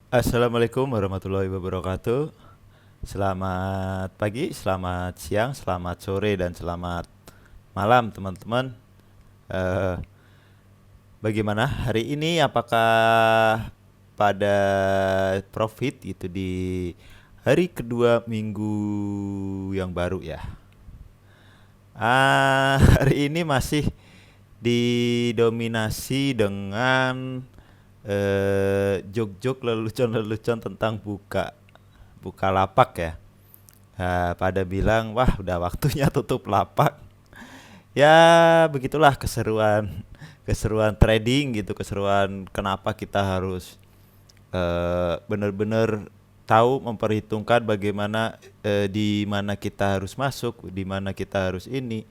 Assalamualaikum warahmatullahi wabarakatuh. Selamat pagi, selamat siang, selamat sore, dan selamat malam teman-teman. Eh, Bagaimana hari ini? Apakah pada profit itu di hari kedua minggu yang baru ya? Hari ini masih didominasi dengan jok-jok lelucon-lelucon tentang buka buka lapak ya. Pada bilang, wah udah waktunya tutup lapak. Ya begitulah keseruan keseruan trading gitu, keseruan kenapa kita harus benar-benar tahu memperhitungkan bagaimana di mana kita harus masuk, di mana kita harus ini.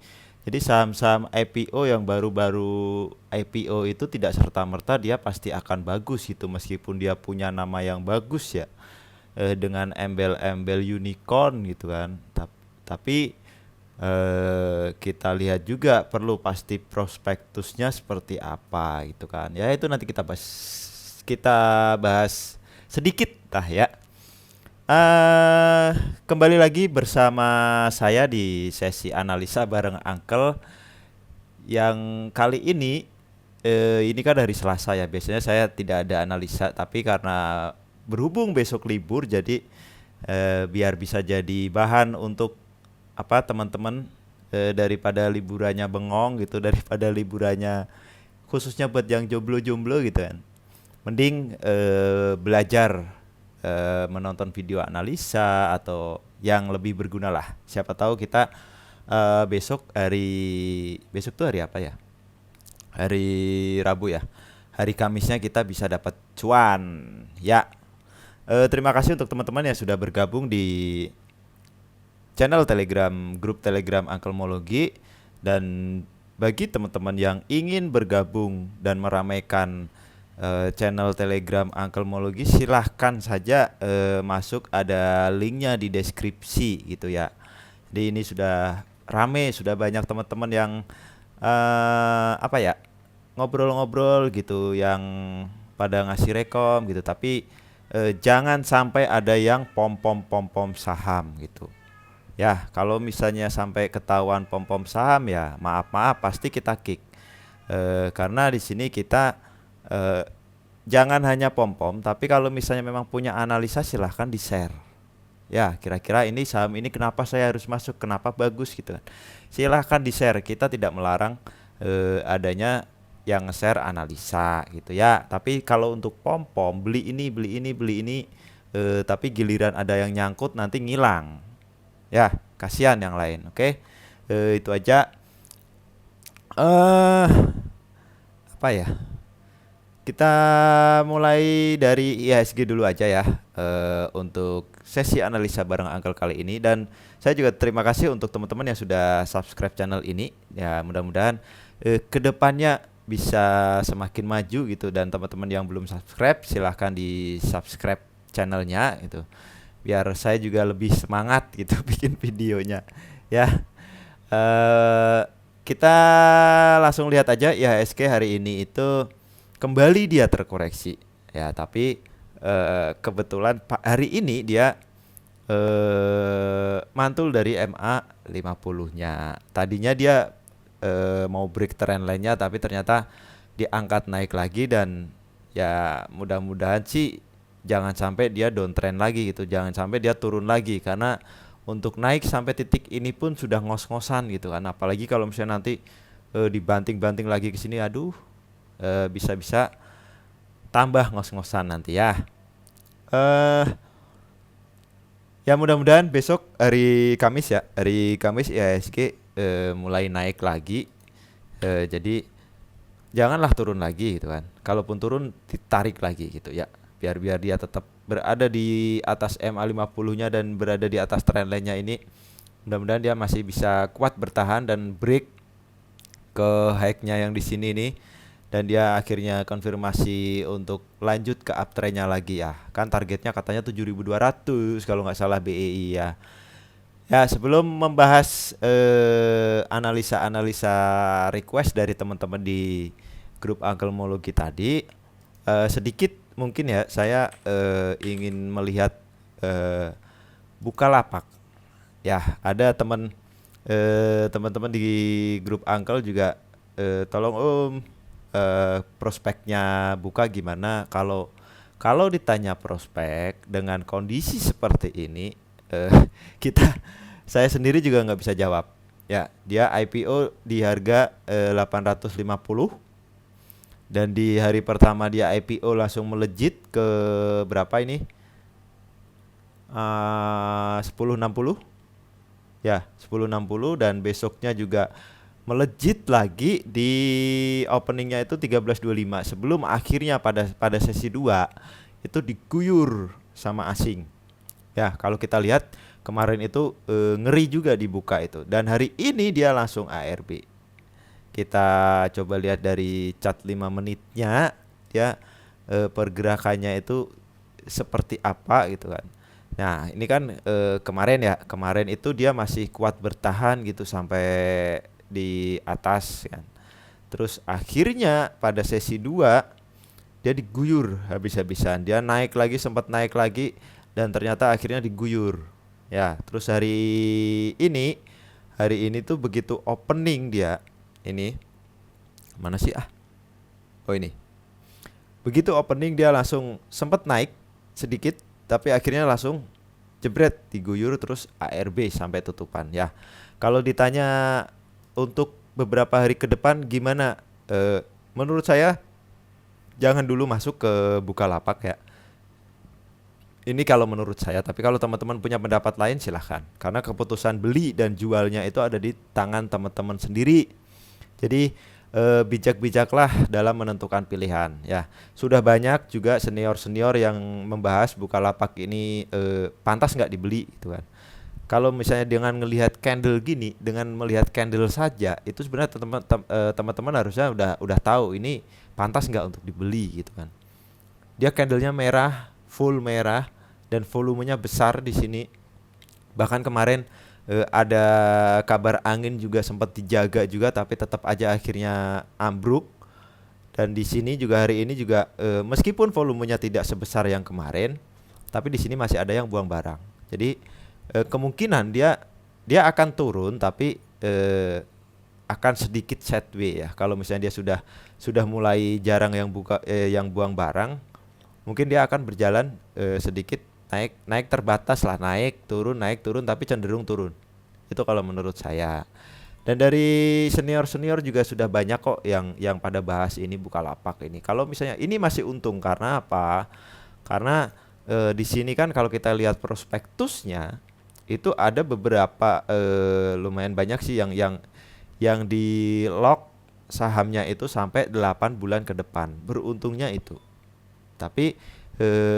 Jadi saham-saham IPO yang baru-baru IPO itu tidak serta-merta dia pasti akan bagus itu meskipun dia punya nama yang bagus ya, dengan embel-embel unicorn gitu kan. Tapi kita lihat juga perlu pasti prospektusnya seperti apa gitu kan. Ya itu nanti kita bahas sedikit tah ya. Eh Kembali lagi bersama saya di sesi analisa bareng Uncle yang kali ini kan hari Selasa ya. Biasanya saya tidak ada analisa tapi karena berhubung besok libur jadi biar bisa jadi bahan untuk apa teman-teman, daripada liburannya bengong gitu, daripada liburannya khususnya buat yang jomblo-jomblo gitu kan. Mending belajar menonton video analisa atau yang lebih berguna lah. Siapa tahu kita besok tuh hari apa ya? Hari Rabu ya. Hari Kamisnya kita bisa dapat cuan. Ya, terima kasih untuk teman-teman yang sudah bergabung di channel Telegram, grup Telegram Angkelmologi, dan bagi teman-teman yang ingin bergabung dan meramaikan channel Telegram Angkelmologi, silahkan saja masuk, ada linknya di deskripsi gitu ya. Jadi ini sudah rame, sudah banyak teman-teman yang apa ya, ngobrol-ngobrol gitu, yang pada ngasih rekom gitu. Tapi jangan sampai ada yang pom-pom saham gitu. Ya, kalau misalnya sampai ketahuan pom-pom saham ya maaf-maaf pasti kita kick. Karena di sini kita eh, jangan hanya pom-pom, tapi kalau misalnya memang punya analisa silahkan di-share. Ya, kira-kira ini saham ini kenapa saya harus masuk, kenapa bagus gitu kan. Silahkan di-share, kita tidak melarang adanya yang nge-share analisa gitu ya. Tapi kalau untuk pom-pom beli ini, beli ini, beli ini, tapi giliran ada yang nyangkut nanti ngilang. Ya, kasihan yang lain. Oke. Itu aja. Eh Apa ya? Kita mulai dari IHSG dulu aja ya. Untuk sesi analisa bareng Uncle kali ini, dan saya juga terima kasih untuk teman-teman yang sudah subscribe channel ini. Ya, mudah-mudahan kedepannya bisa semakin maju gitu, dan teman-teman yang belum subscribe silahkan di subscribe channelnya gitu biar saya juga lebih semangat gitu bikin videonya ya. eh kita langsung lihat aja IHSG hari ini itu kembali dia terkoreksi ya, tapi kebetulan hari ini dia mantul dari MA 50-nya. Tadinya dia mau break trend lainnya tapi ternyata diangkat naik lagi, dan ya mudah-mudahan sih jangan sampai dia downtrend lagi gitu, jangan sampai dia turun lagi, karena untuk naik sampai titik ini pun sudah ngos-ngosan gitu kan, apalagi kalau misalnya nanti dibanting-banting lagi ke sini, aduh, bisa-bisa tambah ngos-ngosan nanti ya. eh Ya mudah-mudahan besok hari Kamis ya, hari Kamis IHSG mulai naik lagi. Jadi janganlah turun lagi gitu kan. Kalaupun turun ditarik lagi gitu ya. Biar dia tetap berada di atas MA 50-nya dan berada di atas trendline-nya ini. Mudah-mudahan dia masih bisa kuat bertahan dan break ke high-nya yang di sini nih, dan dia akhirnya konfirmasi untuk lanjut ke uptrend-nya lagi ya. Kan targetnya katanya 7.200 kalau nggak salah BEI ya. Ya, sebelum membahas analisa-analisa request dari teman-teman di grup Angkelmologi tadi, sedikit mungkin ya saya ingin melihat eh, Bukalapak. Ya, ada teman-teman di grup Uncle juga tolong Om, prospeknya buka gimana? Kalau ditanya prospek dengan kondisi seperti ini, eh, kita saya sendiri juga nggak bisa jawab. Ya, dia IPO di harga 850 dan di hari pertama dia IPO langsung melejit ke berapa ini? 1060 ya, 1060 dan besoknya juga melejit lagi di openingnya itu 1325 sebelum akhirnya pada sesi 2 itu diguyur sama asing. Ya, kalau kita lihat kemarin itu ngeri juga dibuka itu dan hari ini dia langsung ARB. Kita coba lihat dari chart 5 menitnya ya, pergerakannya itu seperti apa gitu kan. Nah, ini kan kemarin ya, kemarin itu dia masih kuat bertahan gitu sampai di atas kan. Terus akhirnya pada sesi 2 dia diguyur habis-habisan. Dia naik lagi, sempat naik lagi dan ternyata akhirnya diguyur. Ya, terus hari ini tuh begitu opening dia ini mana sih ah? Oh ini. Begitu opening dia langsung sempat naik sedikit tapi akhirnya langsung jebret diguyur terus ARB sampai tutupan ya. Kalau ditanya untuk beberapa hari ke depan gimana? Menurut saya jangan dulu masuk ke Bukalapak ya. Ini kalau menurut saya, tapi kalau teman-teman punya pendapat lain silahkan. Karena keputusan beli dan jualnya itu ada di tangan teman-teman sendiri. Jadi bijak-bijaklah dalam menentukan pilihan ya. Sudah banyak juga senior-senior yang membahas Bukalapak ini pantas nggak dibeli gitu kan. Kalau misalnya dengan melihat candle gini, dengan melihat candle saja itu sebenarnya teman-teman harusnya udah tahu ini pantas nggak untuk dibeli gitu kan. Dia candlenya merah, full merah dan volumenya besar di sini. Bahkan kemarin ada kabar angin juga sempat dijaga juga tapi tetap aja akhirnya ambruk. Dan di sini juga hari ini juga meskipun volumenya tidak sebesar yang kemarin, tapi di sini masih ada yang buang barang. Jadi kemungkinan dia akan turun tapi akan sedikit sideways ya. Kalau misalnya dia sudah mulai jarang yang buang barang, mungkin dia akan berjalan sedikit naik terbatas lah, naik turun tapi cenderung turun. Itu kalau menurut saya. Dan dari senior-senior juga sudah banyak kok yang pada bahas ini Bukalapak ini. Kalau misalnya ini masih untung karena apa? Karena di sini kan kalau kita lihat prospektusnya itu ada beberapa lumayan banyak sih yang di lock sahamnya itu sampai 8 bulan ke depan. Beruntungnya itu. Tapi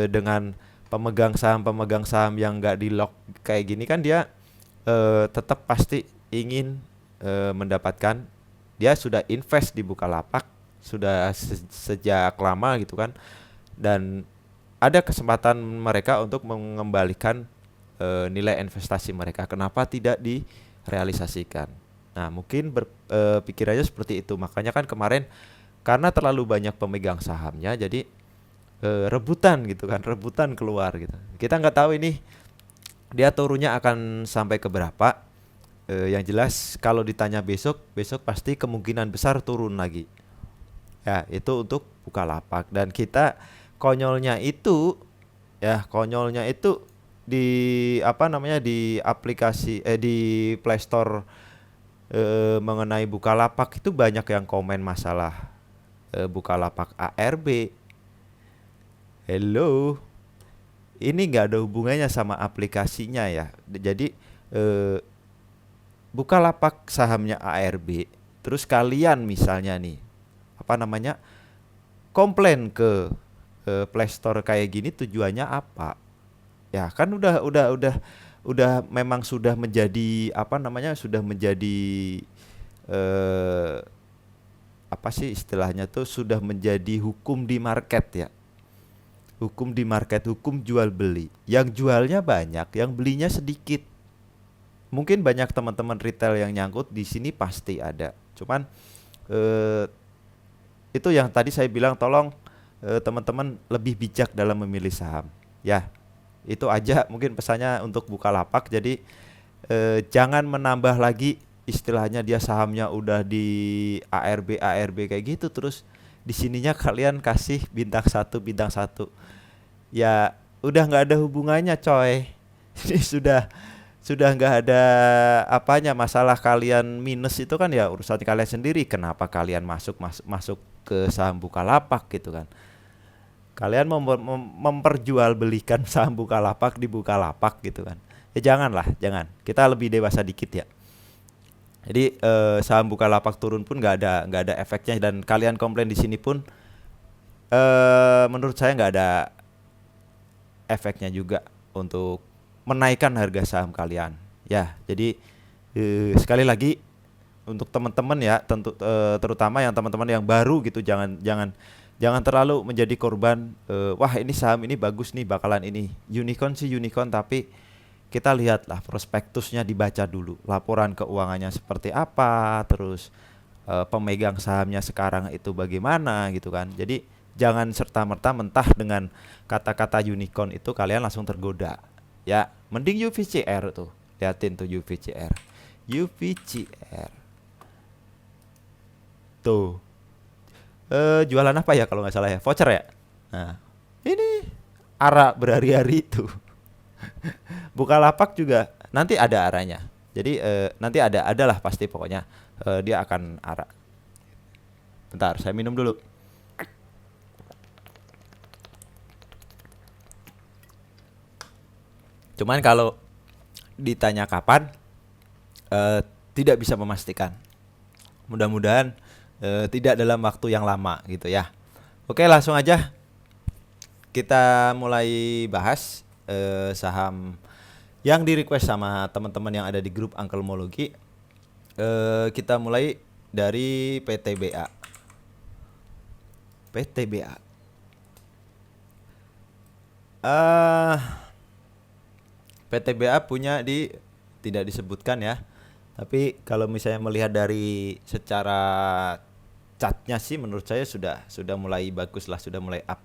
dengan pemegang saham yang nggak di lock kayak gini kan dia tetap pasti ingin mendapatkan, dia sudah invest di Bukalapak sudah sejak lama gitu kan, dan ada kesempatan mereka untuk mengembalikan nilai investasi mereka. Kenapa tidak direalisasikan? Nah, mungkin pikirannya seperti itu. Makanya kan kemarin karena terlalu banyak pemegang sahamnya, jadi rebutan gitu kan, rebutan keluar gitu. Kita nggak tahu ini dia turunnya akan sampai ke berapa. Yang jelas kalau ditanya besok pasti kemungkinan besar turun lagi. Ya, itu untuk Bukalapak. Dan kita konyolnya itu di apa namanya di aplikasi di Play Store mengenai Bukalapak itu banyak yang komen masalah Bukalapak ARB. Hello, ini nggak ada hubungannya sama aplikasinya ya. Jadi Bukalapak sahamnya ARB, terus kalian misalnya nih apa namanya komplain ke Play Store kayak gini, tujuannya apa? Ya kan udah memang sudah menjadi apa namanya sudah menjadi eh, apa sih istilahnya tuh, sudah menjadi hukum di market ya. Hukum di market, hukum jual beli. Yang jualnya banyak, yang belinya sedikit. Mungkin banyak teman-teman retail yang nyangkut di sini pasti ada. Cuman itu yang tadi saya bilang, tolong teman-teman lebih bijak dalam memilih saham. Ya, itu aja mungkin pesannya untuk Bukalapak. Jadi jangan menambah lagi, istilahnya dia sahamnya udah di ARB kayak gitu, terus di sininya kalian kasih bintang 1 ya, udah nggak ada hubungannya coy. Ini sudah nggak ada apanya. Masalah kalian minus itu kan ya urusan kalian sendiri. Kenapa kalian masuk ke saham Bukalapak gitu kan? Kalian memperjualbelikan saham Bukalapak di Bukalapak gitu kan? Ya janganlah, jangan. Kita lebih dewasa dikit ya. Jadi saham Bukalapak turun pun nggak ada efeknya, dan kalian komplain di sini pun menurut saya nggak ada efeknya juga untuk menaikkan harga saham kalian. Ya, jadi sekali lagi untuk teman-teman ya, tentu terutama yang teman-teman yang baru gitu, jangan terlalu menjadi korban wah ini saham ini bagus nih, bakalan ini unicorn sih unicorn, tapi kita lihatlah prospektusnya, dibaca dulu laporan keuangannya seperti apa, terus pemegang sahamnya sekarang itu bagaimana gitu kan. Jadi jangan serta-merta mentah dengan kata-kata unicorn itu kalian langsung tergoda. Ya, mending UVCR tuh. Liatin tuh UVCR. UVCR. Tuh. Jualan apa ya kalau nggak salah ya? Voucher ya? Nah, ini ARA berhari-hari itu. Bukalapak juga nanti ada aranya. Jadi nanti adalah pasti pokoknya dia akan ARA. Bentar, saya minum dulu. Cuman kalau ditanya kapan, tidak bisa memastikan. Mudah-mudahan tidak dalam waktu yang lama gitu ya. Oke, langsung aja kita mulai bahas saham yang di request sama teman-teman yang ada di grup Angkelmologi. Kita mulai dari PTBA. PTBA. PTBA punya tidak disebutkan ya. Tapi kalau misalnya melihat dari secara chartnya sih menurut saya sudah mulai bagus lah, sudah mulai up.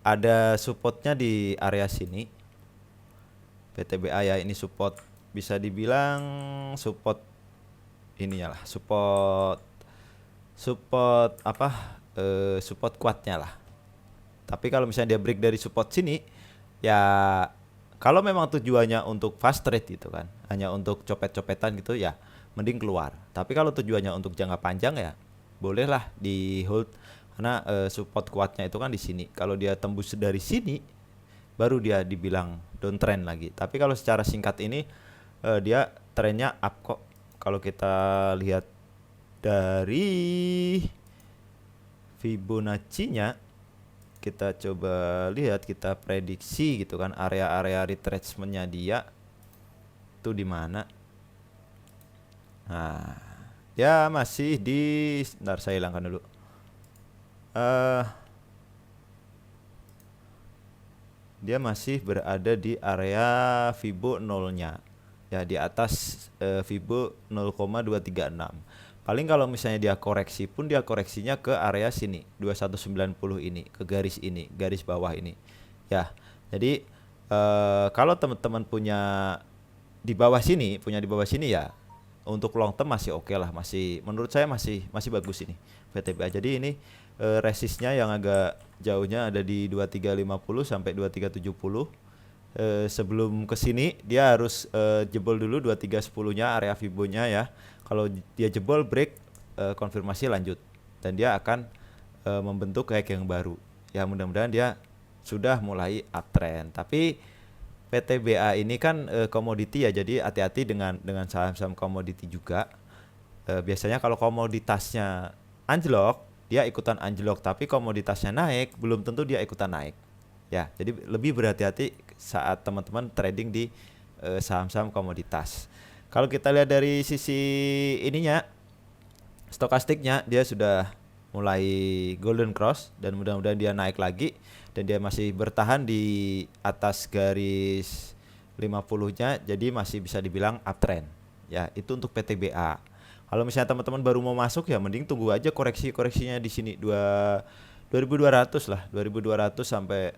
Ada supportnya di area sini. PTBA ya, ini support, bisa dibilang support ininya lah, support apa? Support kuatnya lah. Tapi kalau misalnya dia break dari support sini, ya kalau memang tujuannya untuk fast trade gitu kan, hanya untuk copet-copetan gitu ya, mending keluar. Tapi kalau tujuannya untuk jangka panjang ya, bolehlah di hold, karena support kuatnya itu kan di sini. Kalau dia tembus dari sini, baru dia dibilang downtrend lagi. Tapi kalau secara singkat ini dia trennya up kok. Kalau kita lihat dari Fibonacci-nya, kita coba lihat, kita prediksi gitu kan, area-area retracement-nya dia tuh di mana. Nah, dia masih di, bentar saya hilangkan dulu. Dia masih berada di area Fibo 0-nya. Ya, di atas Fibo 0,236. Paling kalau misalnya dia koreksi pun, dia koreksinya ke area sini 2190 ini, ke garis ini, garis bawah ini ya. Jadi kalau teman-teman punya di bawah sini ya, untuk long term masih oke lah, masih menurut saya masih bagus ini PTBA. Jadi ini resistnya yang agak jauhnya ada di 2350 sampai 2370. Sebelum ke sini dia harus jebol dulu 2310-nya, area Fibo-nya ya. Kalau dia jebol, break, konfirmasi lanjut, dan dia akan membentuk kayak yang baru. Ya mudah-mudahan dia sudah mulai uptrend. Tapi PTBA ini kan komoditi ya, jadi hati-hati dengan saham-saham komoditi juga. Biasanya kalau komoditasnya anjlok, dia ikutan anjlok, tapi komoditasnya naik, belum tentu dia ikutan naik. Ya, jadi lebih berhati-hati saat teman-teman trading di saham-saham komoditas. Kalau kita lihat dari sisi ininya, stokastiknya, dia sudah mulai golden cross, dan mudah-mudahan dia naik lagi, dan dia masih bertahan di atas garis 50-nya, jadi masih bisa dibilang uptrend. Ya, itu untuk PTBA. Kalau misalnya teman-teman baru mau masuk ya mending tunggu aja koreksinya di sini 2200 lah, 2200 sampai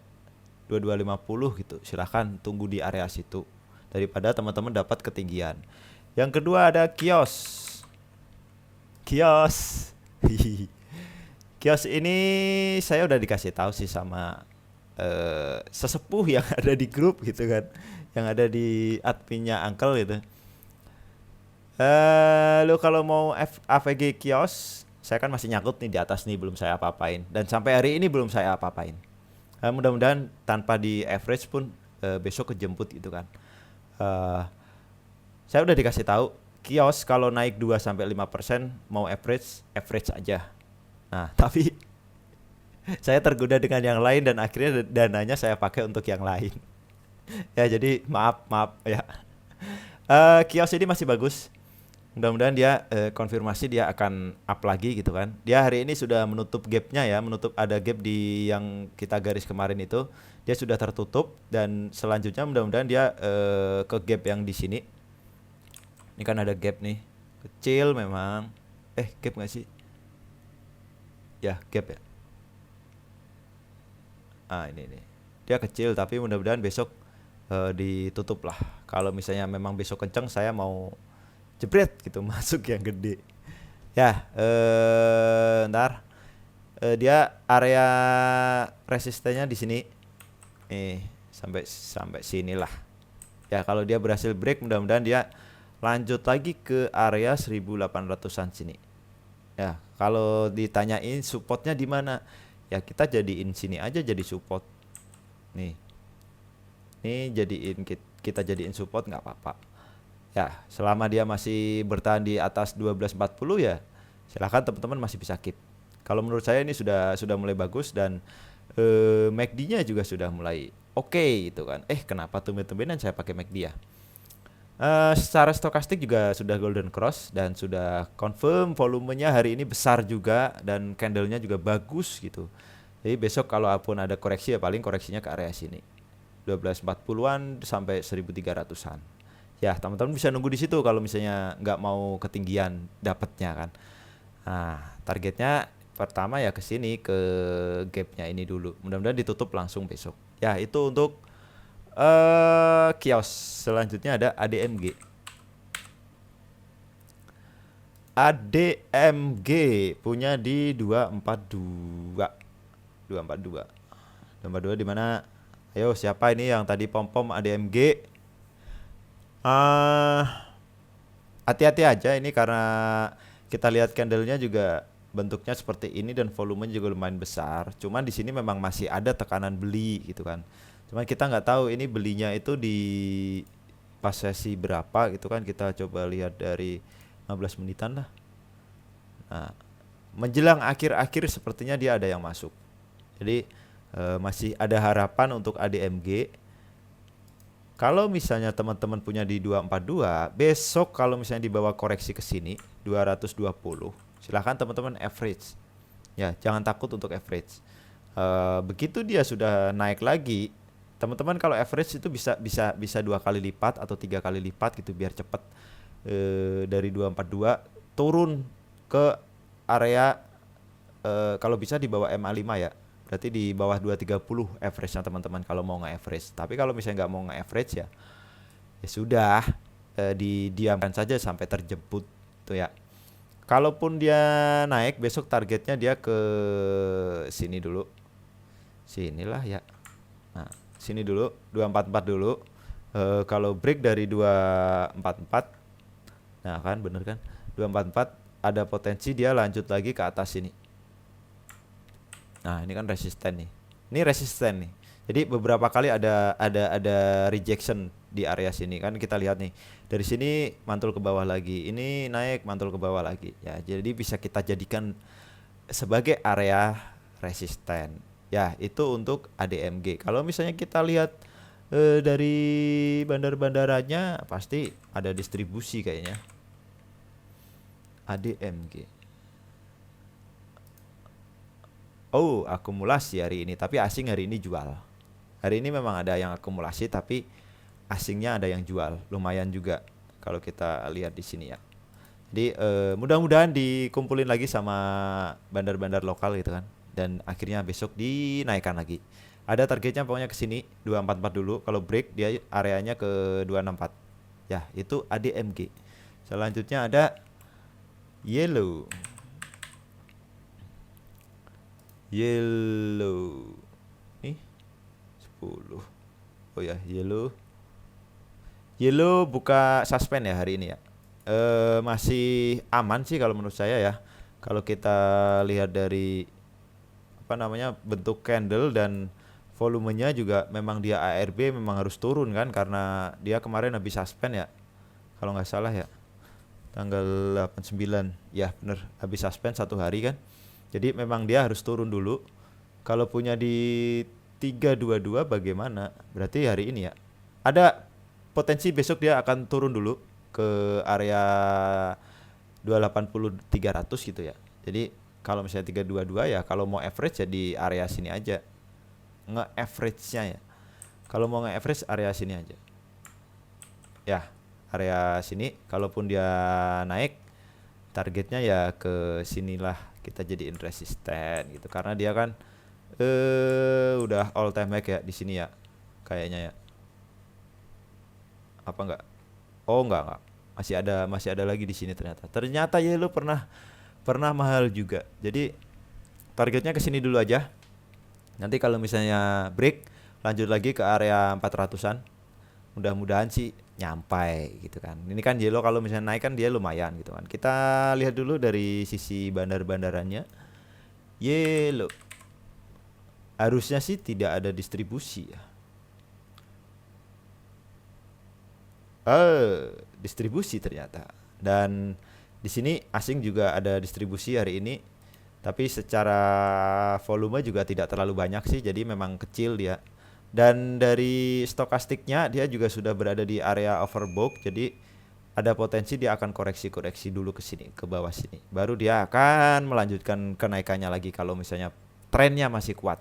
2250 gitu. Silahkan tunggu di area situ daripada teman-teman dapat ketinggian. Yang kedua ada kios. Kios. Kios ini saya udah dikasih tahu sih sama sesepuh yang ada di grup gitu kan, yang ada di adminnya Uncle gitu. Lu kalau mau AVG kios, saya kan masih nyangkut nih di atas nih, belum saya apa-apain, dan sampai hari ini belum saya apa-apain. Mudah-mudahan tanpa di average pun besok kejemput gitu kan. Saya udah dikasih tahu kios kalau naik 2 sampai 5% mau average aja. Nah, tapi saya tergoda dengan yang lain dan akhirnya dananya saya pakai untuk yang lain. Ya, jadi maaf ya. Kios ini masih bagus. Mudah-mudahan dia konfirmasi dia akan up lagi gitu kan. Dia hari ini sudah menutup gapnya ya, menutup ada gap di yang kita garis kemarin itu. Dia sudah tertutup dan selanjutnya mudah-mudahan dia ke gap yang di sini. Ini kan ada gap nih, kecil memang. Gap nggak sih? Ya, gap ya. Ini nih. Dia kecil tapi mudah-mudahan besok ditutup lah. Kalau misalnya memang besok kenceng, saya mau jebret gitu masuk yang gede. Ya, ntar dia area resistennya di sini. Sampai sinilah. Ya, kalau dia berhasil break, mudah-mudahan dia lanjut lagi ke area 1800-an sini. Ya, kalau ditanyain supportnya di mana? Ya, kita jadiin sini aja jadi support. Nih. Ini kita jadiin support nggak apa-apa. Ya, selama dia masih bertahan di atas 1240 ya, silakan teman-teman masih bisa keep. Kalau menurut saya ini sudah mulai bagus dan MACD-nya juga sudah mulai oke gitu kan. Kenapa tumben-tumbenan saya pakai MACD ya? Secara stokastik juga sudah golden cross dan sudah confirm volumenya hari ini besar juga dan candlenya juga bagus gitu. Jadi besok kalau pun ada koreksi ya paling koreksinya ke area sini 1240-an sampai 1300-an. Ya, teman-teman bisa nunggu di situ kalau misalnya nggak mau ketinggian dapatnya kan. Nah, targetnya pertama ya ke sini, ke gapnya ini dulu. Mudah-mudahan ditutup langsung besok. Ya, itu untuk kios. Selanjutnya ada ADMG. ADMG punya di 242 di mana? Ayo, siapa ini yang tadi pom-pom ADMG? Hati-hati aja ini karena kita lihat candlenya juga bentuknya seperti ini dan volumenya juga lumayan besar. Cuman di sini memang masih ada tekanan beli gitu kan. Cuman kita nggak tahu ini belinya itu di pas sesi berapa gitu kan. Kita coba lihat dari 15 menitan lah. Nah, menjelang akhir-akhir sepertinya dia ada yang masuk. Jadi masih ada harapan untuk ADMG. Kalau misalnya teman-teman punya di 242, besok kalau misalnya dibawa koreksi ke sini 220, silahkan teman-teman average. Ya, jangan takut untuk average. Begitu dia sudah naik lagi, teman-teman kalau average itu bisa 2 kali lipat atau 3 kali lipat gitu biar cepat dari 242 turun ke area kalau bisa di bawah MA5 ya. Berarti di bawah 230 average-nya teman-teman kalau mau nge-average. Tapi kalau misalnya nggak mau nge-average ya sudah didiamkan saja sampai terjemput tuh ya. Kalaupun dia naik besok targetnya dia ke sini dulu. Sinilah ya. Nah, sini dulu 244 dulu. Kalau break dari 244, nah kan bener kan 244 ada potensi dia lanjut lagi ke atas sini. Nah, ini kan resisten nih. Ini resisten nih. Jadi beberapa kali ada rejection di area sini kan kita lihat nih. Dari sini mantul ke bawah lagi. Ini naik mantul ke bawah lagi. Ya, jadi bisa kita jadikan sebagai area resisten. Ya, itu untuk ADMG. Kalau misalnya kita lihat dari bandar-bandaranya pasti ada distribusi kayaknya. ADMG. Oh, akumulasi hari ini, tapi asing hari ini jual. Hari ini memang ada yang akumulasi, tapi asingnya ada yang jual, lumayan juga kalau kita lihat di sini ya. Jadi mudah-mudahan dikumpulin lagi sama bandar-bandar lokal gitu kan, dan akhirnya besok dinaikkan lagi. Ada targetnya pokoknya ke sini 244 dulu. Kalau break dia areanya ke 264. Ya, itu ADMG. Selanjutnya ada yellow. Yellow. Nih 10. Oh ya, yellow. Yellow buka suspend ya hari ini ya. Masih aman sih kalau menurut saya ya. Kalau kita lihat dari apa namanya bentuk candle dan volumenya juga memang dia ARB memang harus turun kan karena dia kemarin habis suspend ya. Kalau nggak salah ya. Tanggal 89. Ya bener habis suspend 1 hari kan. Jadi memang dia harus turun dulu. Kalau punya di 322 bagaimana? Berarti hari ini ya. Ada potensi besok dia akan turun dulu ke area 280 300 gitu ya. Jadi kalau misalnya 322 ya kalau mau average ya di area sini aja. Nge-average-nya ya. Kalau mau nge-average area sini aja. Ya, area sini kalaupun dia naik targetnya ya ke sinilah kita jadiin resisten gitu karena dia kan udah all time high ya di sini ya. Kayaknya ya. Apa enggak? Oh enggak. Masih ada lagi di sini ternyata. Ternyata ya lu pernah mahal juga. Jadi targetnya ke sini dulu aja. Nanti kalau misalnya break lanjut lagi ke area 400-an. Mudah-mudahan sih nyampai gitu kan. Ini kan yellow kalau misalnya naik kan dia lumayan gitu kan. Kita lihat dulu dari sisi bandar-bandarannya. Yellow. Harusnya sih tidak ada distribusi ya. Distribusi ternyata. Dan di sini asing juga ada distribusi hari ini. Tapi secara volume juga tidak terlalu banyak sih, jadi memang kecil dia. Dan dari stokastiknya dia juga sudah berada di area overbought, jadi ada potensi dia akan koreksi-koreksi dulu ke sini, ke bawah sini. Baru dia akan melanjutkan kenaikannya lagi kalau misalnya trennya masih kuat.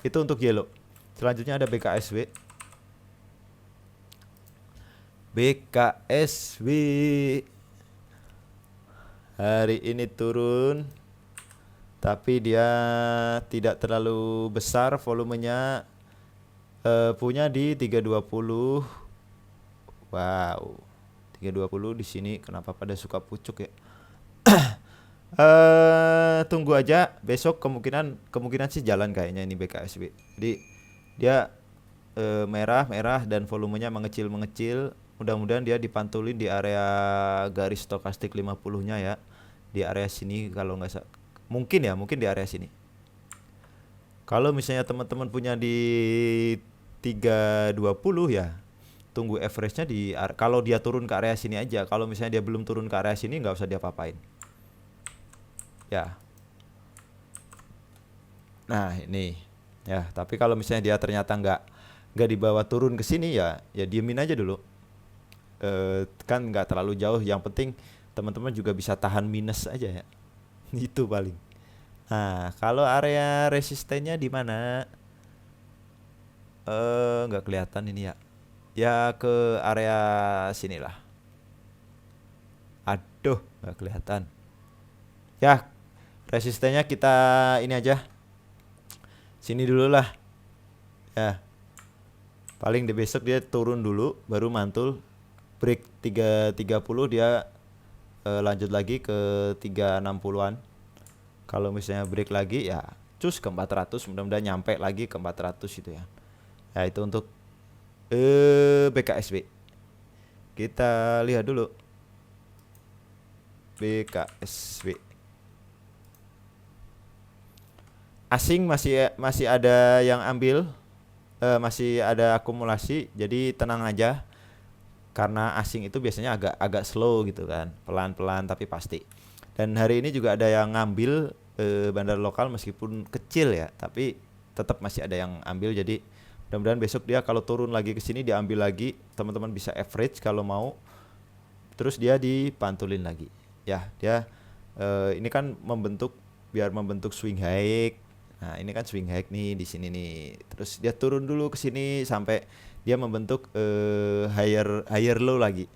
Itu untuk yellow. Selanjutnya ada BKSW. BKSW hari ini turun, tapi dia tidak terlalu besar volumenya. Punya di 320. Wow. 320 di sini kenapa pada suka pucuk ya? Tunggu aja besok kemungkinan sih jalan kayaknya ini BKSW. Jadi dia merah dan volumenya mengecil. Mudah-mudahan dia dipantulin di area garis stokastik 50-nya ya. Di area sini kalau nggak mungkin di area sini. Kalau misalnya teman-teman punya di 320 ya, tunggu average-nya kalau dia turun ke area sini aja. Kalau misalnya dia belum turun ke area sini nggak usah diapa-apain. Ya. Nah, ini. Ya, tapi kalau misalnya dia ternyata nggak dibawa turun ke sini ya diemin aja dulu. Kan nggak terlalu jauh, yang penting teman-teman juga bisa tahan minus aja ya. Itu paling. Nah, kalau area resistennya di mana? Nggak kelihatan ini ya. Ya ke area sinilah. Aduh, nggak kelihatan. Ya, resistennya kita ini aja. Sini dulu lah. Ya. Paling di besok dia turun dulu, baru mantul. Break 330 dia lanjut lagi ke 360-an. Kalau misalnya break lagi ya cus ke 400, mudah-mudahan nyampe lagi ke 400 itu ya. Ya itu untuk BKSW. Kita lihat dulu BKSW. Asing masih ada yang ambil, masih ada akumulasi, jadi tenang aja. Karena asing itu biasanya agak slow gitu kan, pelan-pelan tapi pasti. Dan hari ini juga ada yang ngambil bandar lokal meskipun kecil ya, tapi tetap masih ada yang ambil. Jadi mudah-mudahan besok dia kalau turun lagi ke sini diambil lagi, teman-teman bisa average kalau mau. Terus dia dipantulin lagi. Ya, dia ini kan biar membentuk swing high. Nah, ini kan swing high nih di sini nih. Terus dia turun dulu ke sini sampai dia membentuk higher low lagi.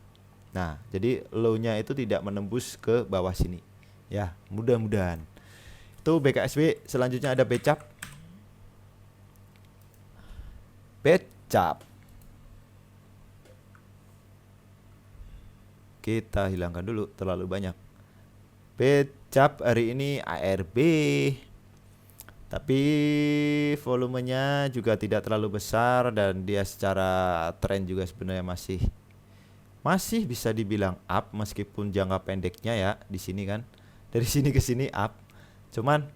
Nah, jadi low-nya itu tidak menembus ke bawah sini. Ya, mudah-mudahan. Itu BKSW. Selanjutnya ada Becap. Becap. Kita hilangkan dulu, terlalu banyak. Becap hari ini ARB. Tapi volumenya juga tidak terlalu besar dan dia secara tren juga sebenarnya masih bisa dibilang up meskipun jangka pendeknya ya di sini kan. Dari sini ke sini up. Cuman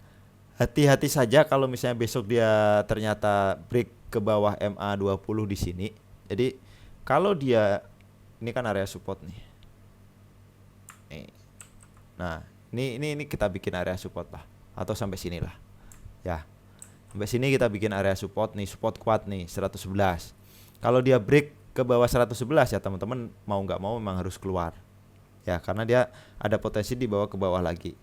hati-hati saja kalau misalnya besok dia ternyata break ke bawah MA20 di sini. Jadi kalau dia ini kan area support nih. Nah, ini kita bikin area support lah atau sampai sini lah. Ya. Sampai sini kita bikin area support nih, support kuat nih 111. Kalau dia break ke bawah 111 ya teman-teman mau nggak mau memang harus keluar. Ya, karena dia ada potensi di bawah ke bawah lagi.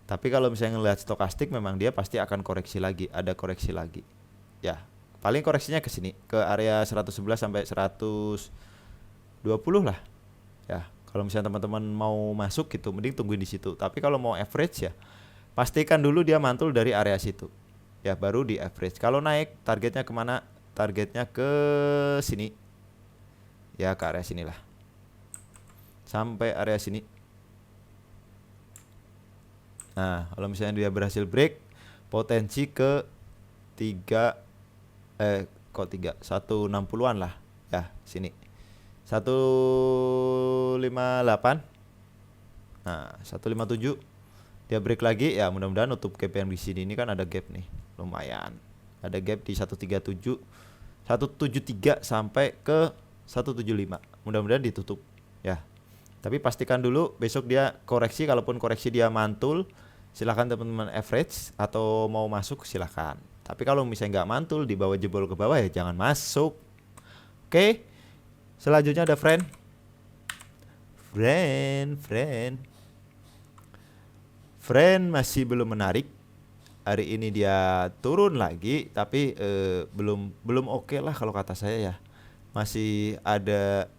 Tapi kalau misalnya ngelihat stokastik memang dia pasti akan koreksi lagi, ada koreksi lagi. Ya, paling koreksinya ke sini, ke area 111 sampai 120 lah. Ya, kalau misalnya teman-teman mau masuk gitu mending tungguin di situ. Tapi kalau mau average ya pastikan dulu dia mantul dari area situ. Ya, baru di average. Kalau naik targetnya kemana? Targetnya ke sini. Ya, ke area sinilah. Sampai area sini. Nah, kalau misalnya dia berhasil break, potensi ke 160-an lah. Ya, sini. 158. Nah, 157. Dia break lagi ya, mudah-mudahan nutup gap yang di sini. Ini kan ada gap nih, lumayan. Ada gap di 137, 173 sampai ke 175. Mudah-mudahan ditutup ya. Tapi pastikan dulu besok dia koreksi, kalaupun koreksi dia mantul, silahkan teman-teman average atau mau masuk silahkan. Tapi kalau misalnya nggak mantul di bawah jebol ke bawah ya jangan masuk. Oke. Selanjutnya ada friend. Friend masih belum menarik. Hari ini dia turun lagi, tapi belum oke lah kalau kata saya ya. Masih ada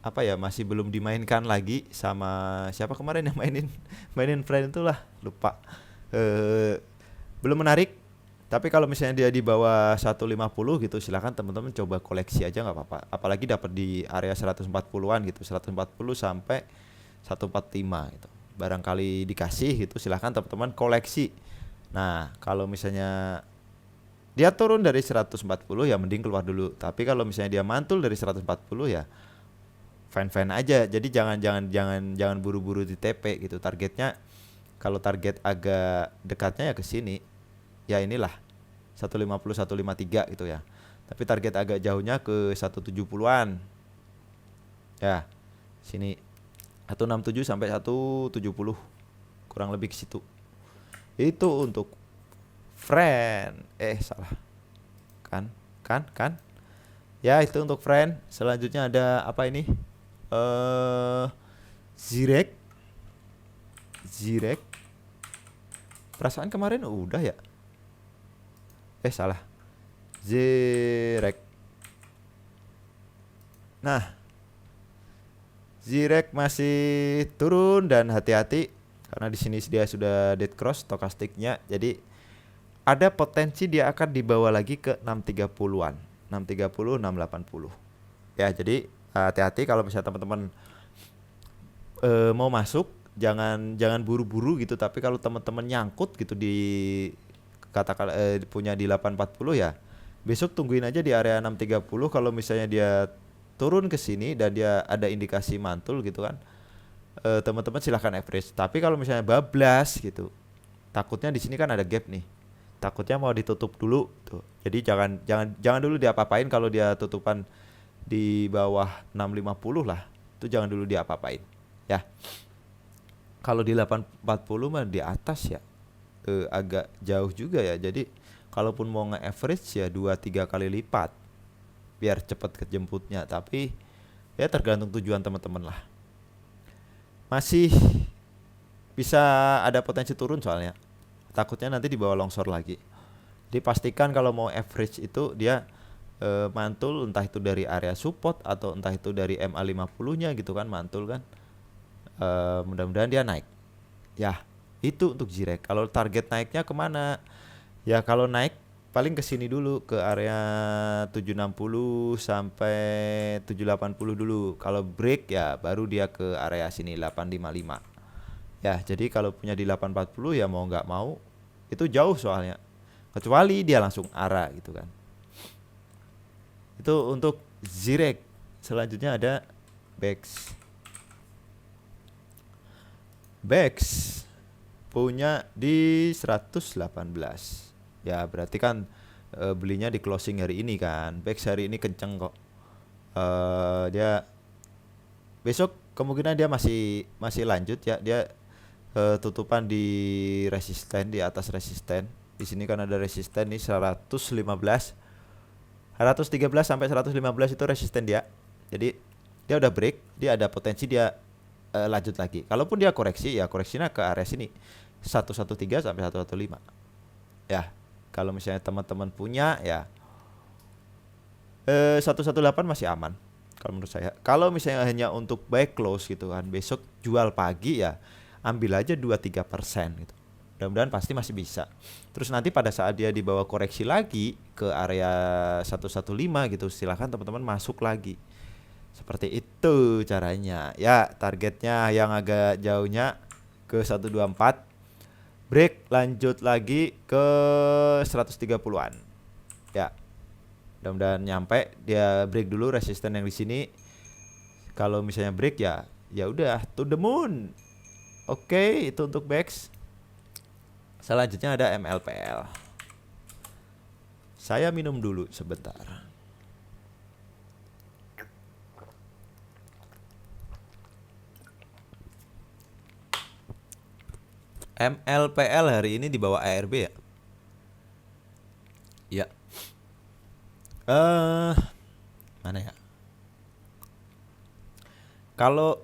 apa ya? Masih belum dimainkan lagi sama siapa kemarin yang mainin friend itulah lupa. Belum menarik. Tapi kalau misalnya dia di bawah 150 gitu, silakan teman-teman coba koleksi aja nggak apa-apa. Apalagi dapat di area 140-an gitu, 140 sampai 145 gitu. Barangkali dikasih gitu, silahkan teman-teman koleksi. Nah, kalau misalnya dia turun dari 140 ya mending keluar dulu. Tapi kalau misalnya dia mantul dari 140 ya fine-fine aja. Jadi jangan buru-buru di TP gitu. Targetnya kalau target agak dekatnya ya ke sini. Ya inilah 150 153 gitu ya. Tapi target agak jauhnya ke 170-an. Ya. Sini 167 sampai 170 kurang lebih ke situ. Itu untuk friend. Salah. Kan. Ya, itu untuk friend. Selanjutnya ada apa ini? Zirek. Perasaan kemarin udah ya? Salah. Zirek. Nah, Zirek masih turun dan hati-hati karena di sini dia sudah dead cross stokastiknya. Jadi ada potensi dia akan dibawa lagi ke 630-an. 630, 680. Ya, jadi hati-hati kalau misalnya teman-teman mau masuk, jangan buru-buru gitu. Tapi kalau teman-teman nyangkut gitu di katakan punya di 840 ya, besok tungguin aja di area 630. Kalau misalnya dia turun ke sini dan dia ada indikasi mantul gitu kan, teman-teman silahkan average. Tapi kalau misalnya bablas gitu, takutnya di sini kan ada gap nih, takutnya mau ditutup dulu tuh. Jadi jangan dulu diapa-apain. Kalau dia tutupan di bawah 650 lah, itu jangan dulu diapa-apain ya. Kalau di 840 mah di atas ya agak jauh juga ya. Jadi kalaupun mau nge-average ya 2-3 kali lipat biar cepat kejemputnya. Tapi ya tergantung tujuan teman-teman lah. Masih bisa ada potensi turun soalnya. Takutnya nanti dibawa longsor lagi. Jadi pastikan kalau mau average itu dia mantul, entah itu dari area support atau entah itu dari MA50-nya gitu kan, mantul kan. Mudah-mudahan dia naik. Ya. Itu untuk Zirek. Kalau target naiknya kemana? Ya kalau naik paling ke sini dulu ke area 760 sampai 780 dulu. Kalau break ya baru dia ke area sini 855. Ya, jadi kalau punya di 840 ya mau nggak mau itu jauh soalnya. Kecuali dia langsung arah gitu kan. Itu untuk Zirek. Selanjutnya ada Bex. Bex punya di 118. Ya berarti kan belinya di closing hari ini kan. Bex hari ini kenceng kok. Dia besok kemungkinan dia masih masih lanjut ya. Dia tutupan di resisten, di atas resisten. Di sini kan ada resisten nih 115. 113 sampai 115 itu resisten dia. Jadi dia udah break, dia ada potensi dia lanjut lagi. Kalaupun dia koreksi ya koreksinya ke area sini 113 sampai 115. Ya, kalau misalnya teman-teman punya ya 118 masih aman kalau menurut saya. Kalau misalnya hanya untuk buy close gitu kan, besok jual pagi ya ambil aja 2-3% gitu. Mudah-mudahan pasti masih bisa. Terus nanti pada saat dia dibawa koreksi lagi ke area 115 gitu, silahkan teman-teman masuk lagi. Seperti itu caranya. Ya, targetnya yang agak jauhnya ke 124. Break lanjut lagi ke 130-an. Ya. Mudah-mudahan nyampe. Dia break dulu resisten yang di sini. Kalau misalnya break ya ya udah to the moon. Oke, itu untuk BEX. Selanjutnya ada MLPL. Saya minum dulu sebentar. MLPL hari ini di bawah ARB ya. Ya. Mana ya? Kalau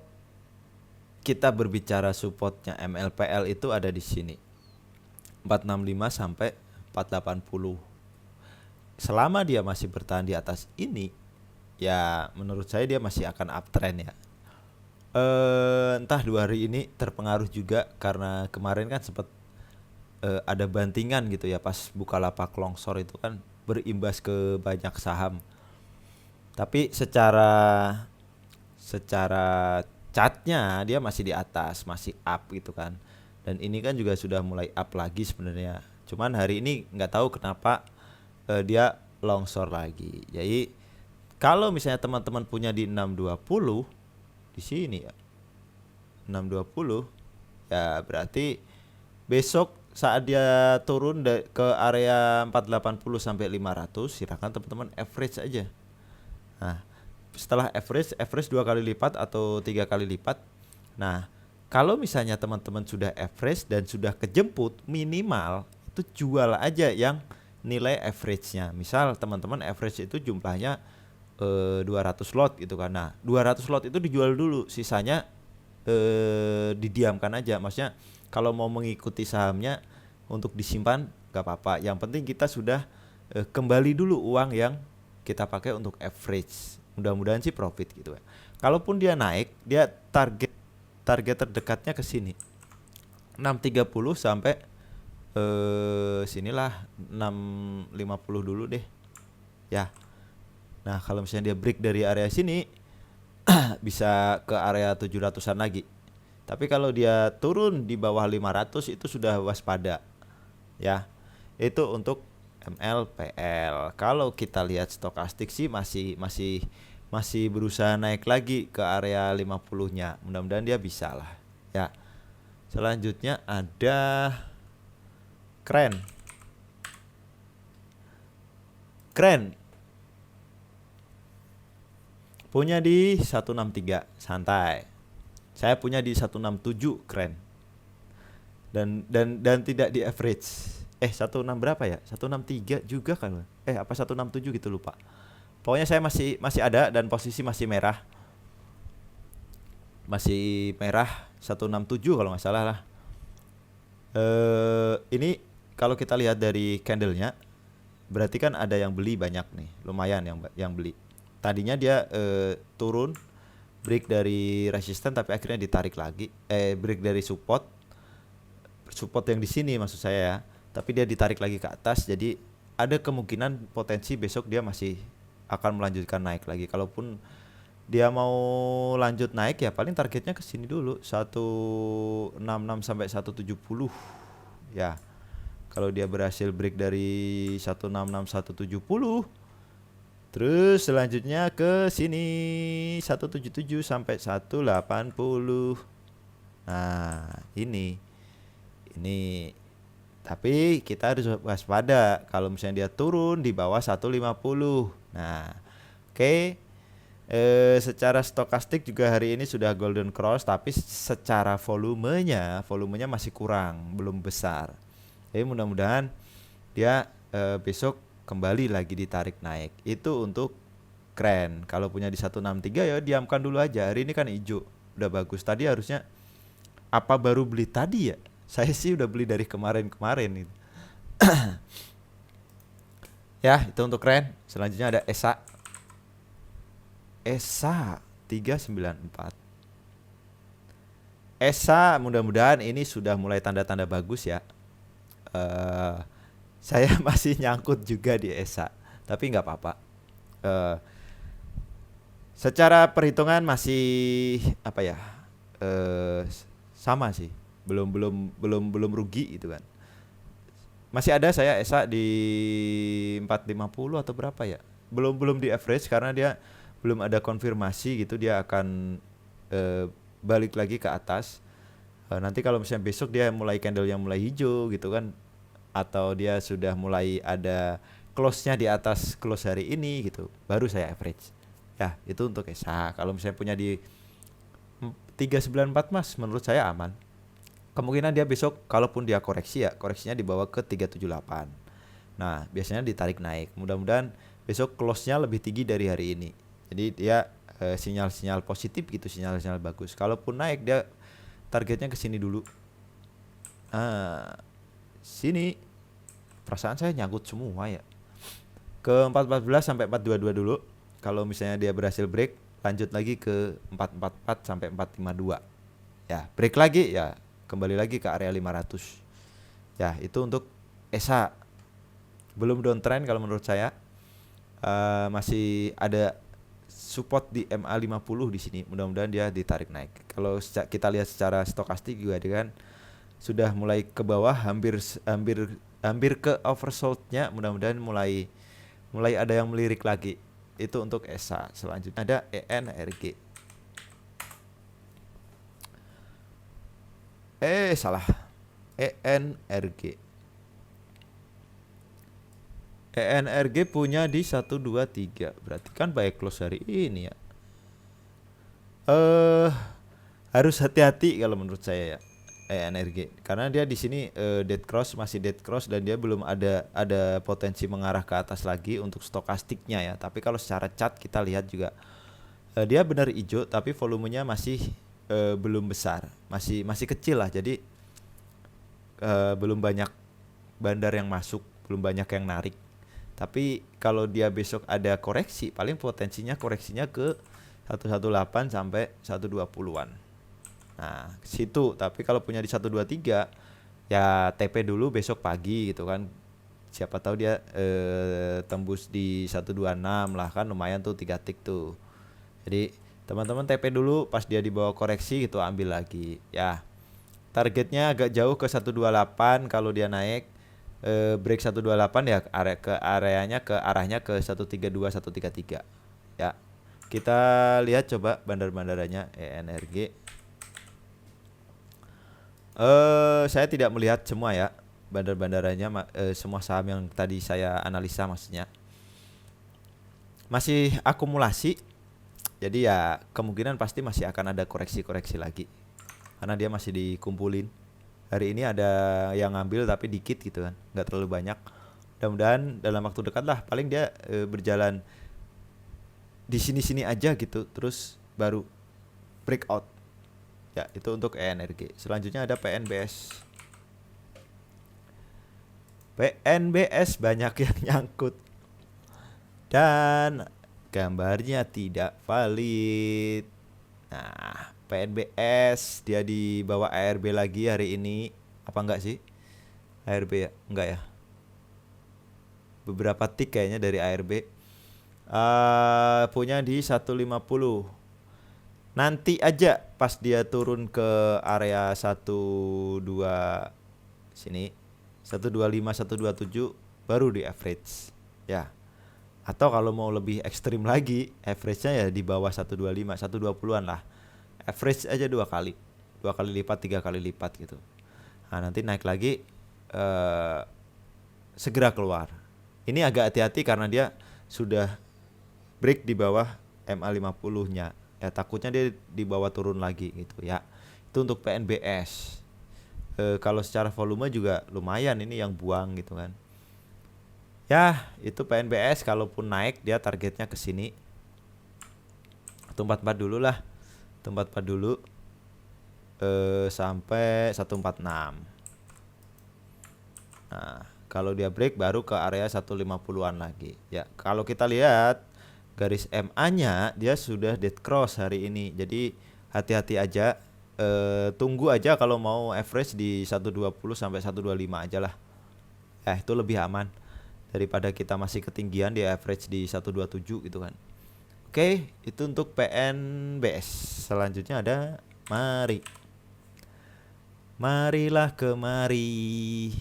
kita berbicara supportnya MLPL itu ada di sini. 465 sampai 480. Selama dia masih bertahan di atas ini, ya menurut saya dia masih akan uptrend ya. Entah 2 hari ini terpengaruh juga karena kemarin kan sempat ada bantingan gitu ya pas Bukalapak longsor itu kan berimbas ke banyak saham. Tapi secara chartnya dia masih di atas, masih up gitu kan. Dan ini kan juga sudah mulai up lagi sebenarnya. Cuman hari ini nggak tahu kenapa dia longsor lagi. Jadi kalau misalnya teman-teman punya di 620 di sini ya 620 ya berarti besok saat dia turun ke area 480 sampai 500 silakan teman-teman average aja. Nah, setelah average 2 kali lipat atau 3 kali lipat. Nah, kalau misalnya teman-teman sudah average dan sudah kejemput minimal itu jual aja yang nilai average-nya. Misal teman-teman average itu jumlahnya 200 lot gitu kan. Nah, 200 lot itu dijual dulu, sisanya didiamkan aja. Maksudnya kalau mau mengikuti sahamnya untuk disimpan gak apa-apa. Yang penting kita sudah kembali dulu uang yang kita pakai untuk average. Mudah-mudahan sih profit gitu ya. Kalaupun dia naik, dia target terdekatnya ke sini. 630 sampai sinilah 650 dulu deh. Ya. Nah, kalau misalnya dia break dari area sini bisa ke area 700-an lagi. Tapi kalau dia turun di bawah 500 itu sudah waspada. Ya. Itu untuk MLPL. Kalau kita lihat stokastik sih masih berusaha naik lagi ke area 50-nya. Mudah-mudahan dia bisa lah. Ya. Selanjutnya ada Kren. Punya di 163 santai. Saya punya di 167 Kren. Dan tidak di average. 16 berapa ya? 163 juga kan. Apa 167 gitu lupa. Pokoknya saya masih ada dan posisi masih merah. Masih merah 167 kalau nggak salah lah. Ini kalau kita lihat dari candlenya berarti kan ada yang beli banyak nih, lumayan yang beli. Tadinya dia turun break dari resisten tapi akhirnya ditarik lagi, break dari support support yang di sini maksud saya ya. Tapi dia ditarik lagi ke atas, jadi ada kemungkinan potensi besok dia masih akan melanjutkan naik lagi. Kalaupun dia mau lanjut naik ya paling targetnya ke sini dulu 166 sampai 170 ya. Kalau dia berhasil break dari 166 170, terus selanjutnya ke sini 177 sampai 180. Nah, ini tapi kita harus waspada kalau misalnya dia turun di bawah 150. Nah, oke. Secara stokastik juga hari ini sudah golden cross, tapi secara volumenya masih kurang, belum besar. Jadi mudah-mudahan dia besok kembali lagi ditarik naik. Itu untuk keren. Kalau punya di 163 ya diamkan dulu aja. Hari ini kan hijau, udah bagus. Tadi harusnya apa baru beli tadi ya? Saya sih udah beli dari kemarin itu. Ya, itu untuk keren. Selanjutnya ada ESA 394. ESA mudah-mudahan ini sudah mulai tanda-tanda bagus ya. Saya masih nyangkut juga di ESA, tapi nggak apa-apa. Secara perhitungan masih apa ya? Sama sih, belum rugi gitu kan. Masih ada saya ESA di 450 atau berapa ya? Belum di average karena dia belum ada konfirmasi gitu dia akan balik lagi ke atas. Nanti kalau misalnya besok dia mulai candle yang mulai hijau gitu kan, atau dia sudah mulai ada close-nya di atas close hari ini gitu, baru saya average. Ya, itu untuk ESA. Kalau misalnya punya di 394 Mas, menurut saya aman. Kemungkinan dia besok kalaupun dia koreksi ya, koreksinya dibawa ke 378. Nah, biasanya ditarik naik. Mudah-mudahan besok close-nya lebih tinggi dari hari ini. Jadi dia sinyal-sinyal positif gitu, sinyal-sinyal bagus. Kalaupun naik dia targetnya ke sini dulu. Sini perasaan saya nyangkut semua ya. Ke 414 sampai 422 dulu. Kalau misalnya dia berhasil break, lanjut lagi ke 444 sampai 452. Ya, break lagi ya, kembali lagi ke area 500. Ya, itu untuk ESA. Belum downtrend kalau menurut saya. Masih ada support di MA50 di sini. Mudah-mudahan dia ditarik naik. Kalau kita lihat secara stokastik juga dia kan sudah mulai ke bawah, hampir ke oversold-nya. Mudah-mudahan mulai ada yang melirik lagi. Itu untuk ESA. Selanjutnya ada ENRG. Salah. ENRG. ENRG punya di 123. Berarti kan baik close hari ini ya. Harus hati-hati kalau menurut saya ya. ENRG karena dia di sini masih dead cross dan dia belum ada potensi mengarah ke atas lagi untuk stokastiknya ya. Tapi kalau secara chart kita lihat juga dia benar hijau tapi volumenya masih belum besar, masih kecil lah. Jadi belum banyak bandar yang masuk, belum banyak yang narik. Tapi kalau dia besok ada koreksi, paling koreksinya ke 118 sampai 120-an. Nah, situ. Tapi kalau punya di 123 ya TP dulu besok pagi gitu kan. Siapa tahu dia tembus di 126 lah kan, lumayan tuh 3 tick tuh. Jadi teman-teman TP dulu, pas dia dibawa koreksi gitu ambil lagi. Ya. Targetnya agak jauh ke 128 kalau dia naik. Break 128 ya arahnya ke 132 133. Ya. Kita lihat coba bandar-bandarannya ENRG. Saya tidak melihat semua ya bandar-bandaranya, semua saham yang tadi saya analisa maksudnya. Masih akumulasi. Jadi ya kemungkinan pasti masih akan ada koreksi-koreksi lagi. Karena dia masih dikumpulin. Hari ini ada yang ngambil tapi dikit gitu kan, nggak terlalu banyak. Mudah-mudahan dalam waktu dekat lah, paling dia berjalan di sini-sini aja gitu, terus baru breakout. Ya, itu untuk ENRG. Selanjutnya ada PNBS. PNBS banyak yang nyangkut. Dan gambarnya tidak valid. Nah, PNBS dia di bawah ARB lagi hari ini. Apa enggak sih? ARB ya? Enggak ya? Beberapa tick kayaknya dari ARB. Punya di 150. Nanti aja pas dia turun ke area 12 sini, 125 127 baru di average. Ya. Atau kalau mau lebih ekstrim lagi, average-nya ya di bawah 125, 120-an lah. Average aja 2 kali. 2 kali lipat, 3 kali lipat gitu. Nah, nanti naik lagi segera keluar. Ini agak hati-hati karena dia sudah break di bawah MA50-nya. Ya takutnya dia di bawah turun lagi gitu ya. Itu untuk PNBS. Kalau secara volume juga lumayan ini yang buang gitu kan. Ya, itu PNBS kalaupun naik dia targetnya ke sini. 144 dulu lah. 144 dulu. Sampai 146. Nah, kalau dia break baru ke area 150-an lagi. Ya, kalau kita lihat garis MA-nya dia sudah dead cross hari ini. Jadi hati-hati aja. Tunggu aja kalau mau average di 120 sampai 125 aja lah. Ya, itu lebih aman daripada kita masih ketinggian di average di 127 gitu kan. Oke, itu untuk PNBS. Selanjutnya ada mari. Marilah kemari.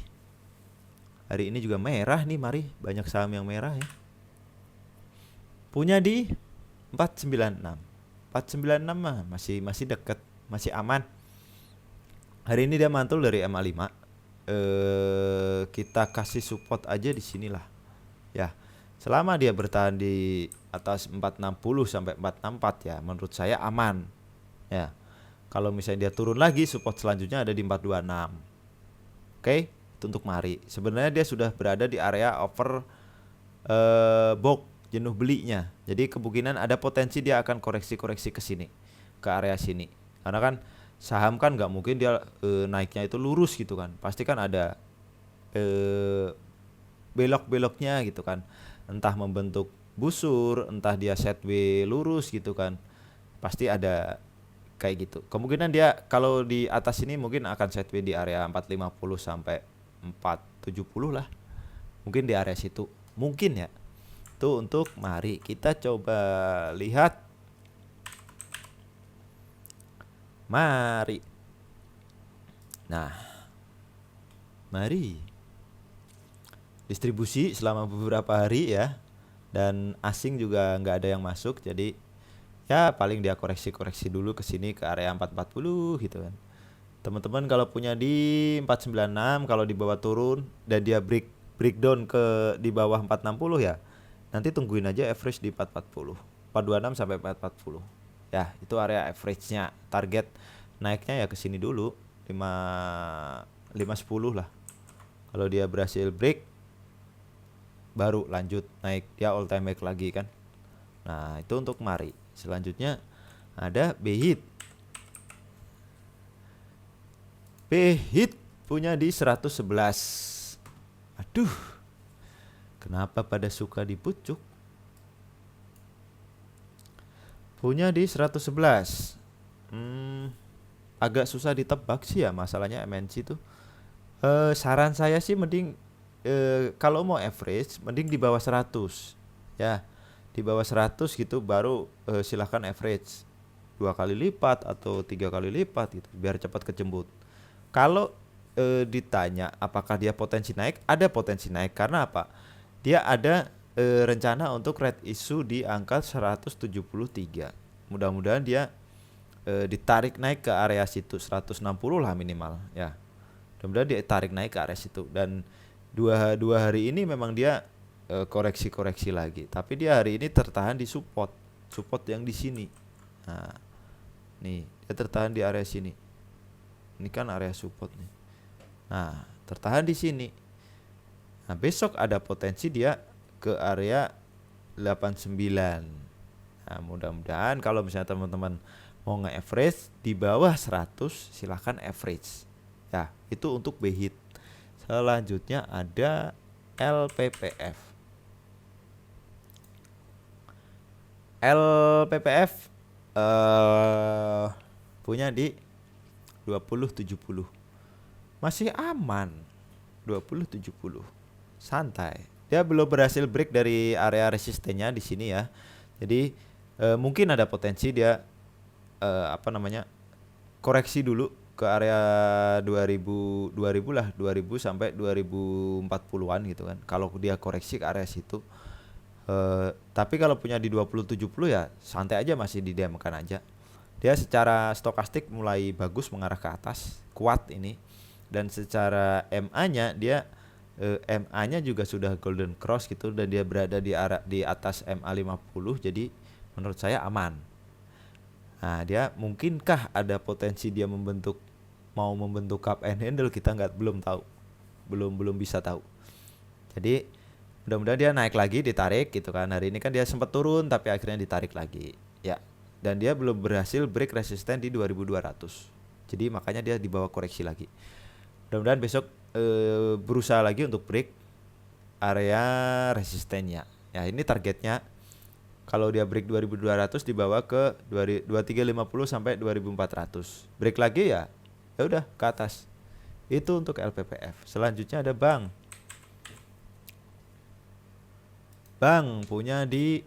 Hari ini juga merah nih, mari. Banyak saham yang merah ya. Punya di 496. 496 mah masih dekat, masih aman. Hari ini dia mantul dari MA5. Kita kasih support aja di sinilah. Ya. Selama dia bertahan di atas 460 sampai 464 ya, menurut saya aman. Ya. Kalau misalnya dia turun lagi, support selanjutnya ada di 426. Oke, itu untuk mari. Sebenarnya dia sudah berada di area over box jenuh belinya. Jadi kemungkinan ada potensi dia akan koreksi-koreksi ke sini, ke area sini. Karena kan saham kan nggak mungkin dia naiknya itu lurus gitu kan. Pasti kan ada belok-beloknya gitu kan. Entah membentuk busur, entah dia sideways lurus gitu kan. Pasti ada kayak gitu. Kemungkinan dia kalau di atas ini mungkin akan sideways di area 450 sampai 470 lah. Mungkin di area situ. Mungkin ya. Itu untuk mari kita coba lihat. Mari. Nah. Mari. Distribusi selama beberapa hari ya. Dan asing juga nggak ada yang masuk. Jadi ya paling dia koreksi-koreksi dulu ke sini ke area 440 gitu kan. Teman-teman kalau punya di 496 kalau di bawah turun dan dia breakdown ke di bawah 460 ya. Nanti tungguin aja average di 440. 426 sampai 440. Ya, itu area average-nya. Target naiknya ya ke sini dulu 510 lah. Kalau dia berhasil break baru lanjut naik dia all time high lagi kan. Nah, itu untuk mari. Selanjutnya ada BHIT. BHIT punya di 111. Aduh. Kenapa pada suka dipucuk? Punya di 111. Agak susah ditebak sih ya masalahnya MNC tuh. Saran saya sih mending kalau mau average mending di bawah 100. Ya. Di bawah 100 gitu baru silahkan average 2 kali lipat atau 3 kali lipat gitu biar cepat kejembut. Kalau ditanya apakah dia potensi naik, ada potensi naik karena apa? Dia ada rencana untuk red issue di angka 173. Mudah-mudahan dia ditarik naik ke area situ 160 lah minimal ya. Mudah-mudahan dia tarik naik ke area situ dan dua hari ini memang dia koreksi-koreksi lagi. Tapi dia hari ini tertahan di support yang di sini. Nah, nih dia tertahan di area sini. Ini kan area support nih. Nah, tertahan di sini. Nah, besok ada potensi dia ke area 89. Nah, mudah-mudahan kalau misalnya teman-teman mau nge-average di bawah 100 silahkan average. Ya, itu untuk BHIT. Selanjutnya ada LPPF. LPPF punya di 2070. masih aman 20-70 santai. Dia belum berhasil break dari area resistennya di sini ya. Jadi mungkin ada potensi dia apa namanya, koreksi dulu ke area 2000 2000 lah, 2000 sampai 2040-an gitu kan. Kalau dia koreksi ke area situ. Tapi kalau punya di 20-70 ya santai aja, masih didiamkan aja. Dia secara stokastik mulai bagus mengarah ke atas, kuat ini. Dan secara MA-nya dia MA-nya juga sudah golden cross gitu, dan dia berada di arah di atas MA 50, jadi menurut saya aman. Nah, dia mungkinkah ada potensi dia mau membentuk cup and handle, kita belum tahu. Belum bisa tahu. Jadi mudah-mudahan dia naik lagi, ditarik gitu kan. Hari ini kan dia sempat turun tapi akhirnya ditarik lagi. Ya. Dan dia belum berhasil break resisten di 2200. Jadi makanya dia dibawa koreksi lagi. Mudah-mudahan besok berusaha lagi untuk break area resistennya. Ya, ini targetnya. Kalau dia break 2200 dibawa ke 2350 sampai 2400. Break lagi ya udah ke atas. Itu untuk LPPF. Selanjutnya ada Bank. Bank punya di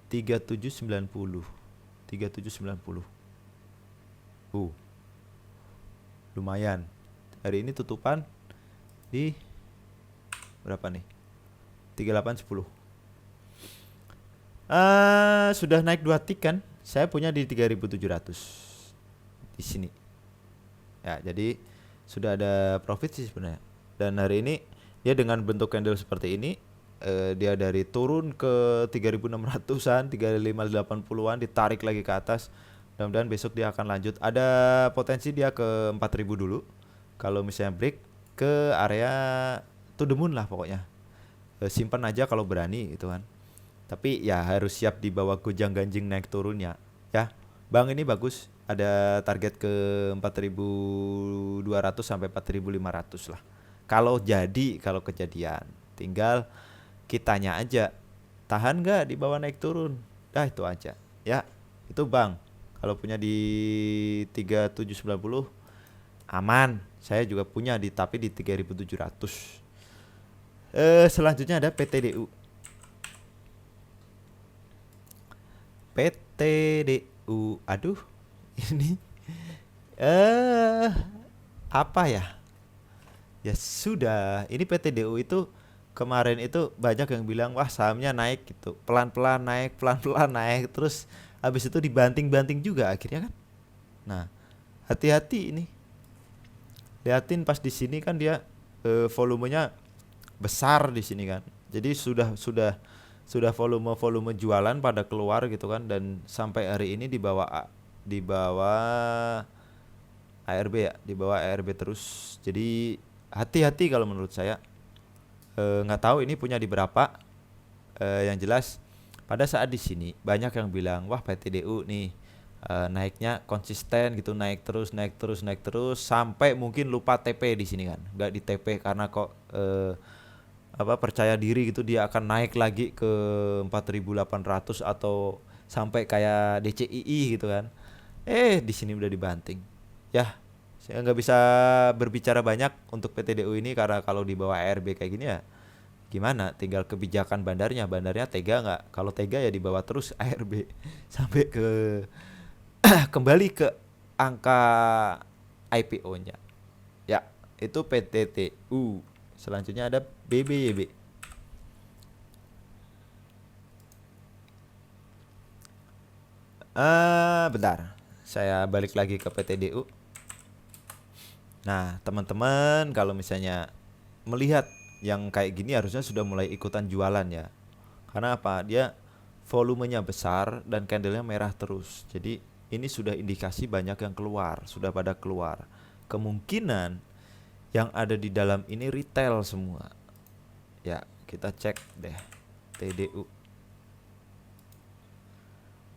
3790. 3790. Lumayan. Hari ini tutupan di berapa nih? 3810. Sudah naik 2 tick kan? Saya punya di 3700 di sini. Ya, jadi sudah ada profit sih sebenarnya. Dan hari ini dia dengan bentuk candle seperti ini, dia dari turun ke 3600-an, 3580-an, ditarik lagi ke atas. Mudah-mudahan besok dia akan lanjut. Ada potensi dia ke 4000 dulu. Kalau misalnya break ke area to the moon lah pokoknya. Simpan aja kalau berani gitu kan. Tapi ya harus siap dibawa gojang ganjing naik turunnya ya. Bang ini bagus, ada target ke 4200 sampai 4500 lah. Kalau kejadian, tinggal kitanya aja tahan nggak di bawah naik turun. Dah itu aja ya. Itu Bang, kalau punya di 3790 aman. Saya juga punya tapi di 3700. Selanjutnya ada PTDU. PTDU, aduh, ini apa ya? Ya sudah, ini PTDU itu kemarin itu banyak yang bilang wah sahamnya naik gitu, pelan-pelan naik, pelan-pelan naik, terus habis itu dibanting-banting juga akhirnya kan. Nah, hati-hati ini. Liatin pas di sini kan dia volumenya besar di sini kan. Jadi sudah volume jualan pada keluar gitu kan, dan sampai hari ini di bawah ARB ya, di bawah ARB terus. Jadi hati-hati kalau menurut saya. Nggak tahu ini punya di berapa. Yang jelas pada saat di sini banyak yang bilang wah PTDU nih naiknya konsisten gitu, naik terus sampai mungkin lupa TP di sini kan, nggak di TP karena kok percaya diri gitu dia akan naik lagi ke 4800 atau sampai kayak DCII gitu kan. Di sini udah dibanting. Ya, saya nggak bisa berbicara banyak untuk PTDU ini karena kalau di bawah ARB kayak gini ya gimana, tinggal kebijakan bandarnya tega nggak. Kalau tega ya dibawa terus ARB sampai ke kembali ke angka IPO-nya. Ya, itu PTTU. Selanjutnya ada BBYB. Bentar. Saya balik lagi ke PTDU. Nah, teman-teman kalau misalnya melihat yang kayak gini harusnya sudah mulai ikutan jualan ya. Karena apa? Dia volumenya besar dan candlenya merah terus. Jadi ini sudah indikasi banyak yang keluar, sudah pada keluar. Kemungkinan yang ada di dalam ini retail semua. Ya, kita cek deh. TDU.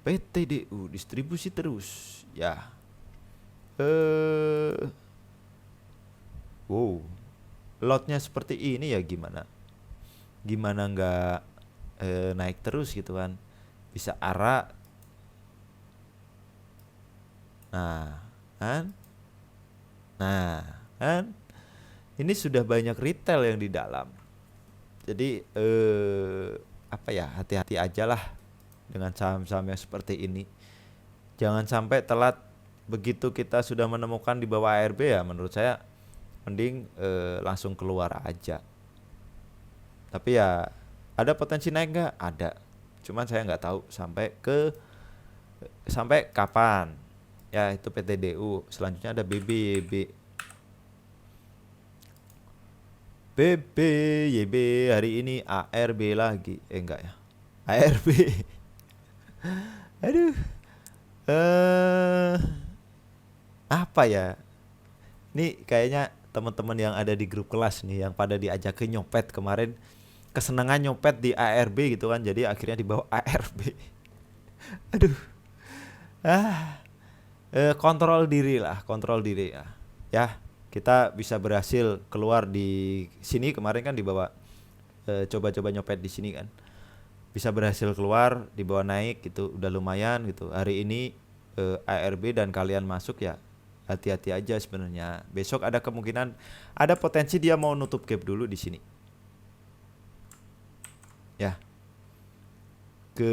PTDU distribusi terus. Ya. Wow. Lotnya seperti ini ya gimana? Gimana nggak naik terus gitu kan? Bisa arah. Nah, kan? Nah, kan? ini sudah banyak retail yang di dalam. Jadi apa ya, hati-hati aja lah dengan saham-saham yang seperti ini. Jangan sampai telat begitu kita sudah menemukan di bawah ARB ya, menurut saya mending langsung keluar aja. Tapi ya ada potensi naik nggak? Ada. Cuman saya nggak tahu sampai kapan. Ya itu PTDU. Selanjutnya ada BBYB. BBYB hari ini ARB lagi. Enggak ya. ARB. Aduh. Apa ya? Ini kayaknya teman-teman yang ada di grup kelas nih yang pada diajak ke nyopet kemarin, kesenangan nyopet di ARB gitu kan, jadi akhirnya dibawa ARB. Aduh. Kontrol diri ya. Ya, kita bisa berhasil keluar di sini kemarin kan dibawa coba-coba nyopet di sini kan. Bisa berhasil keluar, dibawa naik gitu, udah lumayan gitu. Hari ini ARB dan kalian masuk ya, hati-hati aja sebenarnya. Besok ada kemungkinan, ada potensi dia mau nutup gap dulu di sini. Ya. Ke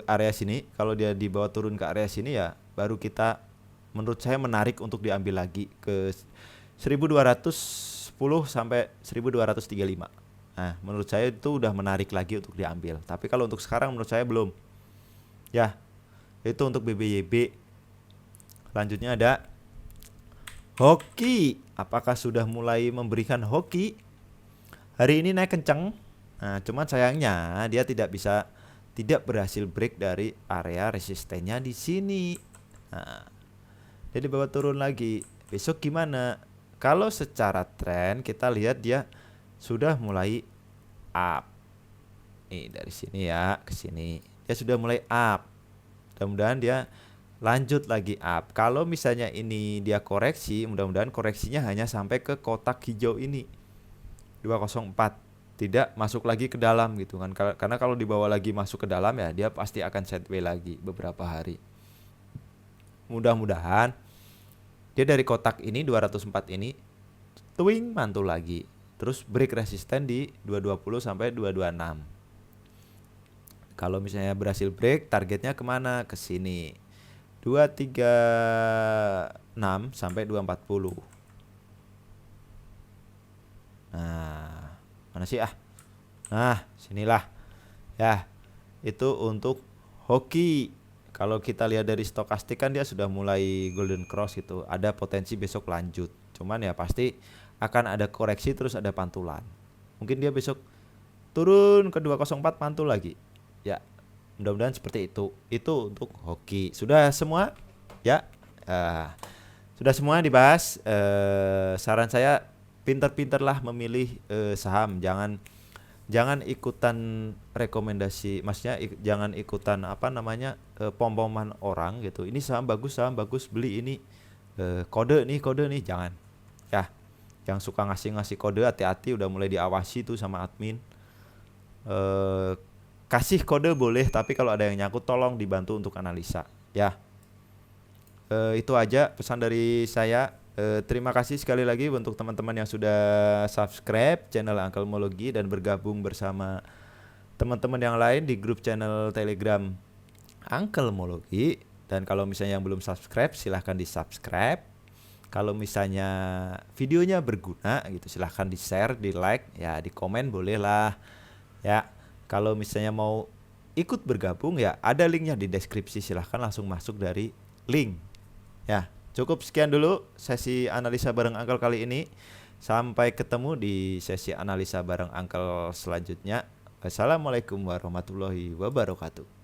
area sini, kalau dia dibawa turun ke area sini ya baru kita, menurut saya menarik untuk diambil lagi ke 1210 sampai 1235. Nah, menurut saya itu udah menarik lagi untuk diambil. Tapi kalau untuk sekarang menurut saya belum. Ya, itu untuk BBYB. Selanjutnya ada hoki. Apakah sudah mulai memberikan hoki? Hari ini naik kenceng. Nah, cuman sayangnya dia tidak berhasil break dari area resistennya di sini. Nah, jadi bawa turun lagi. Besok gimana? Kalau secara tren kita lihat dia sudah mulai up. Nih dari sini ya ke sini. Dia sudah mulai up. Mudah-mudahan dia lanjut lagi up. Kalau misalnya ini dia koreksi, mudah-mudahan koreksinya hanya sampai ke kotak hijau ini 204, tidak masuk lagi ke dalam gitu kan. Karena kalau dibawa lagi masuk ke dalam ya dia pasti akan sideways lagi beberapa hari. Mudah-mudahan dia dari kotak ini 204 ini twing mantul lagi, terus break resisten di 220 sampai 226. Kalau misalnya berhasil break, targetnya kemana? Ke sini 236 sampai 240. Nah, mana sih Nah, sinilah. Ya, itu untuk hoki. Kalau kita lihat dari stokastik kan dia sudah mulai golden cross gitu. Ada potensi besok lanjut. Cuman ya pasti akan ada koreksi terus ada pantulan. Mungkin dia besok turun ke 204 pantul lagi. Ya, mudah-mudahan seperti itu. Itu untuk hoki. Sudah semua? Ya. Sudah semua dibahas. Saran saya pintar-pintarlah memilih saham. Jangan ikutan rekomendasi, maksudnya jangan ikutan pom-poman orang gitu. Ini saham bagus beli ini, kode nih, jangan. Ya, yang suka ngasih kode hati-hati, udah mulai diawasi tuh sama admin. Kasih kode boleh, tapi kalau ada yang nyangkut tolong dibantu untuk analisa. Ya, itu aja pesan dari saya. Terima kasih sekali lagi untuk teman-teman yang sudah subscribe channel Uncle Mologi dan bergabung bersama teman-teman yang lain di grup channel Telegram Uncle Mologi. Dan kalau misalnya yang belum subscribe, silahkan di subscribe. Kalau misalnya videonya berguna gitu, silahkan di share, di like, ya di komen boleh lah. Ya, kalau misalnya mau ikut bergabung ya ada linknya di deskripsi, silahkan langsung masuk dari link. Ya. Cukup sekian dulu sesi analisa bareng Uncle kali ini. Sampai ketemu di sesi analisa bareng Uncle selanjutnya. Assalamualaikum warahmatullahi wabarakatuh.